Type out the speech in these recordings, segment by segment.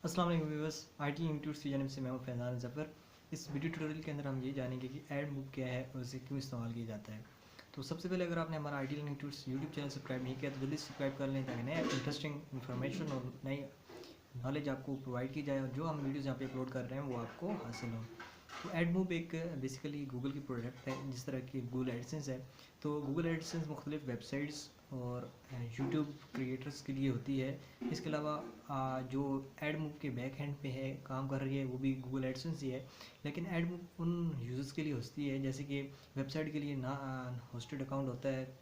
अस्सलाम वालेकुम viewers, IT institute की जानिब से मैं हूं फैज़ान ज़फ़र। इस वीडियो ट्यूटोरियल के अंदर हम ये जानेंगे कि ऐड मूव क्या है और इसे क्यों इस्तेमाल किया जाता है। तो सबसे पहले अगर आपने हमारा IT learning tools YouTube channel subscribe नहीं किया तो जल्दी सब्सक्राइब कर लें ताकि नए इंटरेस्टिंग इन्फॉर्मेशन और नई नॉलेज आपको प्रोवाइड की जाए और जो हम वीडियोज़ यहाँ पे अपलोड कर रहे हैं वो आपको हासिल हो। तो एडमूव एक बेसिकली गूगल की प्रोडक्ट है, जिस तरह की गूगल एडसेंस है। तो गूगल एडसेंस मुख्तलिफ वेबसाइट्स और यूट्यूब क्रिएटर्स के लिए होती है। इसके अलावा जो एडमूव के बैक हैंड पे है काम कर रही है वो भी गूगल एडसेंस ही है। लेकिन एडमूव उन यूज़र्स के लिए होती है जैसे कि वेबसाइट के लिए ना होस्टेड अकाउंट होता है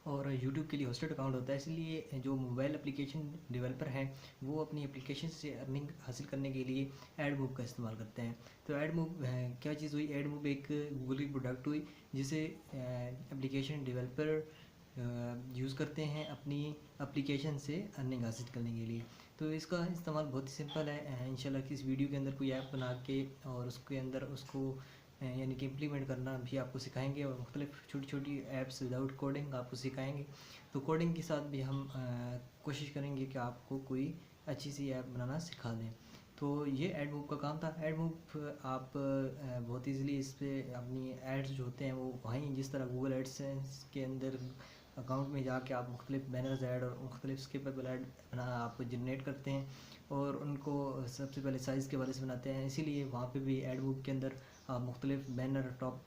और यूट्यूब के लिए होस्टेड अकाउंट होता है। इसलिए जो मोबाइल एप्लीकेशन डेवलपर हैं वो अपनी एप्लीकेशन से अर्निंग हासिल करने के लिए एडमूव का इस्तेमाल करते हैं। तो एडमूव क्या चीज़ हुई, एडमूव एक गूगल की प्रोडक्ट हुई जिसे एप्लीकेशन डेवलपर यूज़ करते हैं अपनी एप्लीकेशन से अर्निंग हासिल करने के लिए। तो इसका इस्तेमाल बहुत ही सिंपल है। इंशाल्लाह कि इस वीडियो के अंदर कोई ऐप बना के और उसके अंदर उसको यानी कि इम्प्लीमेंट करना भी आपको सिखाएंगे और मुख्तलिफ छोटी छोटी ऐप्स विदाउट कोडिंग आपको सिखाएंगे। तो कोडिंग के साथ भी हम कोशिश करेंगे कि आपको कोई अच्छी सी ऐप बनाना सिखा दें। तो ये एडमूव का काम था। एडमूव आप बहुत ईज़िली इस पर अपनी एड्स जो होते हैं वो वहीं जिस तरह गूगल एडसेंस के अंदर अकाउंट में जाके आप मुख्तलिफ बैनर्स ऐड और मुख्तलिफ स्किपेबल ऐड बना आप जनरेट करते हैं और उनको सबसे पहले साइज़ के वाले से बनाते हैं। इसीलिए वहाँ पे भी एडमूव के अंदर आप मुख्तलिफ बैनर टॉप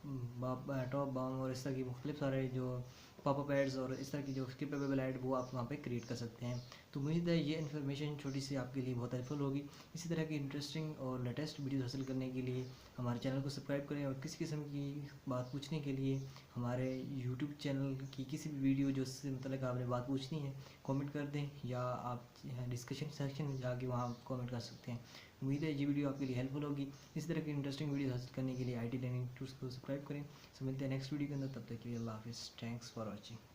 बाम और इस तरह की मुख्तलिफ सारे जो पॉपअप एड्स और इस तरह की जो स्किपेबल ऐड वो आप वहाँ पे क्रिएट कर सकते हैं। तो उम्मीद है ये इन्फॉर्मेशन छोटी सी आपके लिए बहुत हेल्पफुल होगी। इसी तरह की इंटरेस्टिंग और लेटेस्ट वीडियो हासिल करने के लिए हमारे चैनल को सब्सक्राइब करें और किसी किस्म की बात पूछने के लिए हमारे यूट्यूब चैनल की किसी भी वीडियो जो उससे मतलब आपने बात पूछनी है कमेंट कर दें या आप डिस्कशन सेक्शन में जाके वहाँ कमेंट कर सकते हैं। उम्मीद है ये वीडियो आपके लिए हेल्पफुल होगी। इस तरह की इंटरेस्टिंग वीडियो हासिल करने के लिए आईटी लर्निंग टूल्स को सब्सक्राइब करें। सो मिलते हैं नेक्स्ट वीडियो के अंदर, तब तक के लिए अल्लाह हाफिज़। Thanks for watching.